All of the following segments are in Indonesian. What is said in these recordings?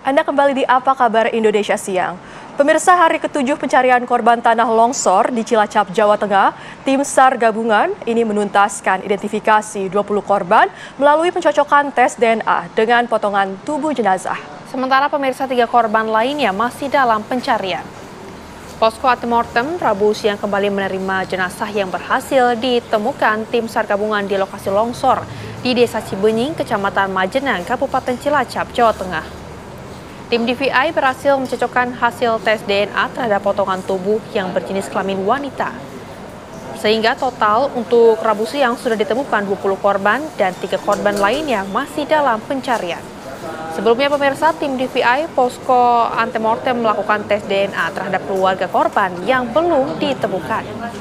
Anda kembali di Apa Kabar Indonesia Siang. Pemirsa, hari ke-7 pencarian korban tanah longsor di Cilacap, Jawa Tengah, tim SAR gabungan ini menuntaskan identifikasi 20 korban melalui pencocokan tes DNA dengan potongan tubuh jenazah. Sementara pemirsa 3 korban lainnya masih dalam pencarian. Posko antemortem Rabu siang kembali menerima jenazah yang berhasil ditemukan tim SAR gabungan di lokasi longsor di Desa Cibenying, Kecamatan Majenang, Kabupaten Cilacap, Jawa Tengah. Tim DVI berhasil mencocokkan hasil tes DNA terhadap potongan tubuh yang berjenis kelamin wanita. Sehingga total untuk Rabu siang sudah ditemukan 20 korban dan 3 korban lainnya masih dalam pencarian. Sebelumnya pemirsa, tim DVI Posko Antemortem melakukan tes DNA terhadap keluarga korban yang belum ditemukan.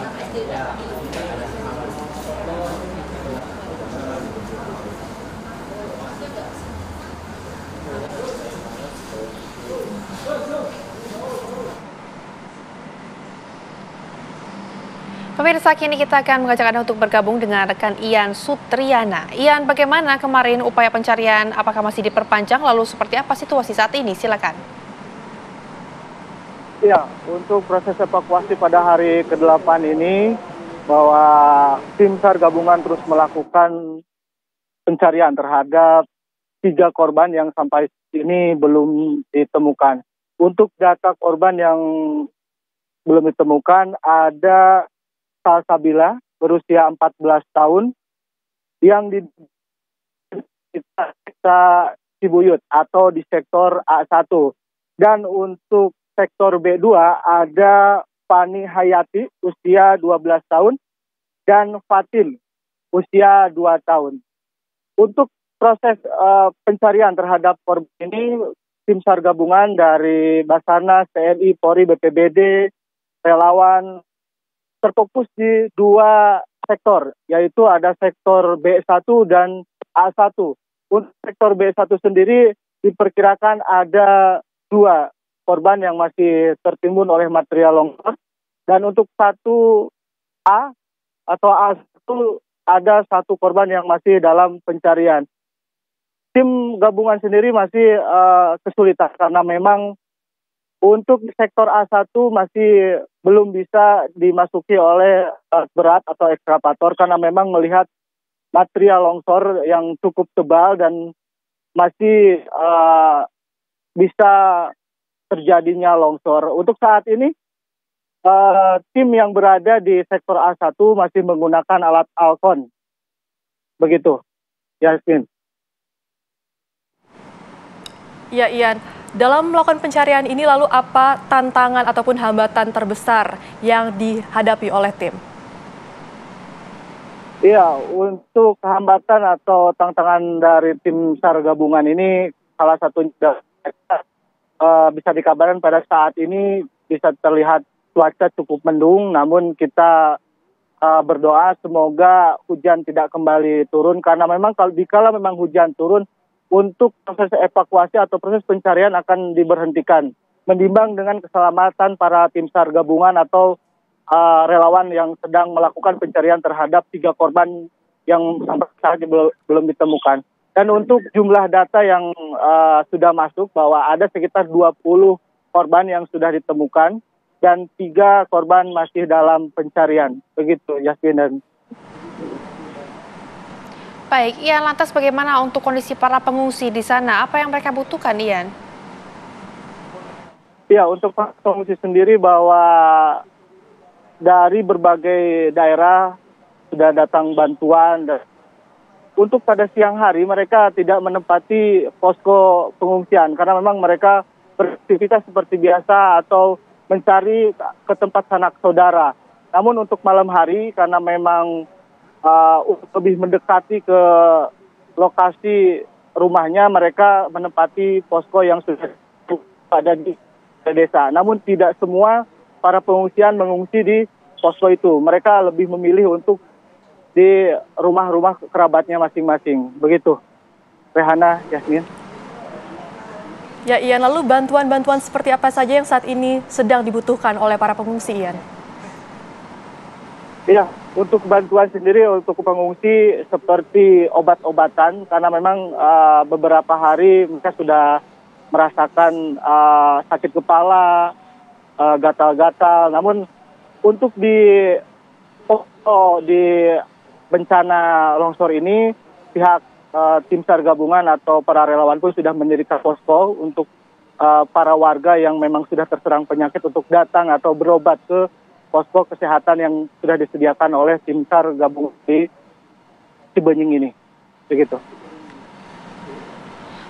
Pemirsa, kini kita akan mengajak Anda untuk bergabung dengan rekan Ian Sutriana. Ian, bagaimana kemarin upaya pencarian? Apakah masih diperpanjang? Lalu seperti apa situasi saat ini? Silakan. Ya, untuk proses evakuasi pada hari ke-8 ini, bahwa tim SAR gabungan terus melakukan pencarian terhadap 3 korban yang sampai ini belum ditemukan. Untuk data korban yang belum ditemukan, ada Salsabila berusia 14 tahun yang di desa Cibuyut atau di sektor A1. Dan untuk sektor B2 ada Fani Hayati usia 12 tahun dan Fatin usia 2 tahun. Untuk proses pencarian terhadap korban ini, tim SAR gabungan dari Basarnas, TNI, Polri, BPBD, relawan terfokus di 2 sektor, yaitu ada sektor B1 dan A1. Untuk sektor B1 sendiri diperkirakan ada 2 korban yang masih tertimbun oleh material longsor. Dan untuk 1A atau A1 ada 1 korban yang masih dalam pencarian. Tim gabungan sendiri masih kesulitan karena memang untuk sektor A1 masih belum bisa dimasuki oleh alat berat atau ekskavator karena memang melihat material longsor yang cukup tebal dan masih bisa terjadinya longsor. Untuk saat ini tim yang berada di sektor A1 masih menggunakan alat Alcon. Begitu, Yasmin. Ya, Ian. Dalam melakukan pencarian ini, lalu apa tantangan ataupun hambatan terbesar yang dihadapi oleh tim? Iya, untuk hambatan atau tantangan dari tim SAR gabungan ini, salah satunya bisa dikabarkan pada saat ini bisa terlihat cuaca cukup mendung, namun kita berdoa semoga hujan tidak kembali turun, karena memang dikala memang hujan turun, untuk proses evakuasi atau proses pencarian akan diberhentikan. Menimbang dengan keselamatan para tim SAR gabungan atau relawan yang sedang melakukan pencarian terhadap 3 korban yang sampai saat ini belum ditemukan. Dan untuk jumlah data yang sudah masuk bahwa ada sekitar 20 korban yang sudah ditemukan dan 3 korban masih dalam pencarian. Begitu, Yasmin dan Baik, Ian, lantas bagaimana untuk kondisi para pengungsi di sana? Apa yang mereka butuhkan, Ian? Ya, untuk pengungsi sendiri bahwa dari berbagai daerah sudah datang bantuan. Dan untuk pada siang hari mereka tidak menempati posko pengungsian karena memang mereka beraktivitas seperti biasa atau mencari ke tempat sanak saudara. Namun untuk malam hari karena memang lebih mendekati ke lokasi rumahnya, mereka menempati posko yang sudah ada di desa. Namun tidak semua para pengungsian mengungsi di posko itu. Mereka lebih memilih untuk di rumah-rumah kerabatnya masing-masing. Begitu, Rehana, Yasmin. Ya, Ian, lalu bantuan-bantuan seperti apa saja yang saat ini sedang dibutuhkan oleh para pengungsi, Ian? Iya, untuk bantuan sendiri untuk pengungsi seperti obat-obatan karena memang beberapa hari mereka sudah merasakan sakit kepala, gatal-gatal. Namun untuk di bencana longsor ini, pihak tim SAR gabungan atau para relawan pun sudah mendirikan posko untuk para warga yang memang sudah terserang penyakit untuk datang atau berobat ke posko kesehatan yang sudah disediakan oleh tim SAR gabungan di Cibenying ini. Begitu.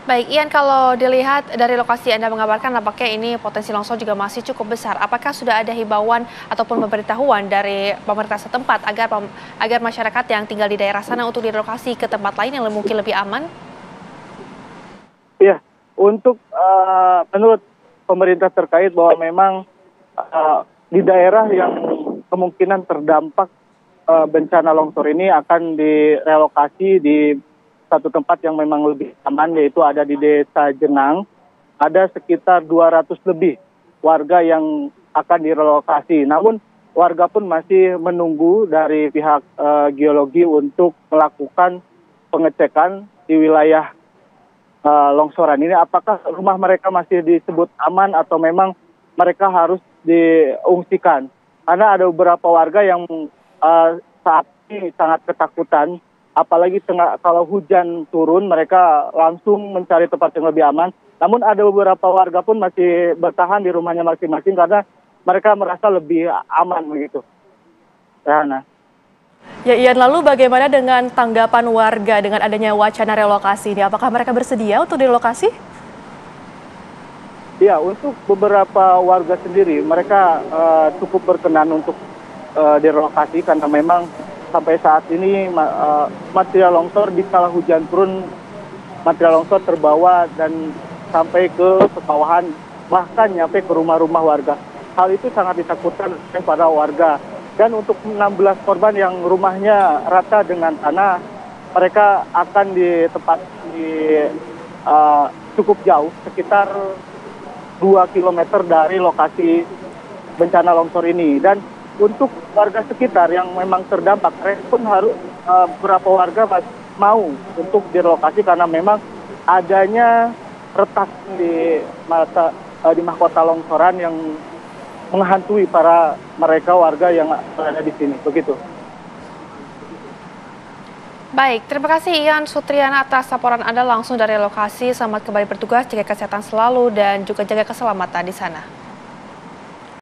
Baik, Ian, kalau dilihat dari lokasi Anda mengabarkan, nampaknya ini potensi longsor juga masih cukup besar. Apakah sudah ada himbauan ataupun pemberitahuan dari pemerintah setempat agar masyarakat yang tinggal di daerah sana untuk direlokasi ke tempat lain yang mungkin lebih aman? Iya, untuk menurut pemerintah terkait bahwa memang di daerah yang kemungkinan terdampak bencana longsor ini akan direlokasi di satu tempat yang memang lebih aman, yaitu ada di Desa Jenang. Ada sekitar 200 lebih warga yang akan direlokasi. Namun warga pun masih menunggu dari pihak geologi untuk melakukan pengecekan di wilayah longsoran ini. Apakah rumah mereka masih disebut aman atau memang mereka harus diungsikan. Karena ada beberapa warga yang saat ini sangat ketakutan. Apalagi kalau hujan turun, mereka langsung mencari tempat yang lebih aman. Namun ada beberapa warga pun masih bertahan di rumahnya masing-masing karena mereka merasa lebih aman begitu. Rana. Ya, Ian, lalu bagaimana dengan tanggapan warga dengan adanya wacana relokasi ini? Apakah mereka bersedia untuk direlokasi? Ya, untuk beberapa warga sendiri, mereka cukup berkenan untuk direlokasi karena memang sampai saat ini material longsor di kala hujan turun, material longsor terbawa dan sampai ke pesawahan, bahkan nyampe ke rumah-rumah warga. Hal itu sangat ditakutkan pada warga. Dan untuk 16 korban yang rumahnya rata dengan tanah, mereka akan cukup jauh, sekitar 2 km dari lokasi bencana longsor ini. Dan untuk warga sekitar yang memang terdampak, mereka pun harus beberapa warga mau untuk direlokasi karena memang adanya retak di mahkota longsoran yang menghantui para warga yang berada di sini. Begitu. Baik, terima kasih Ian Sutriana atas laporan Anda langsung dari lokasi. Selamat kembali bertugas, jaga kesehatan selalu dan juga jaga keselamatan di sana.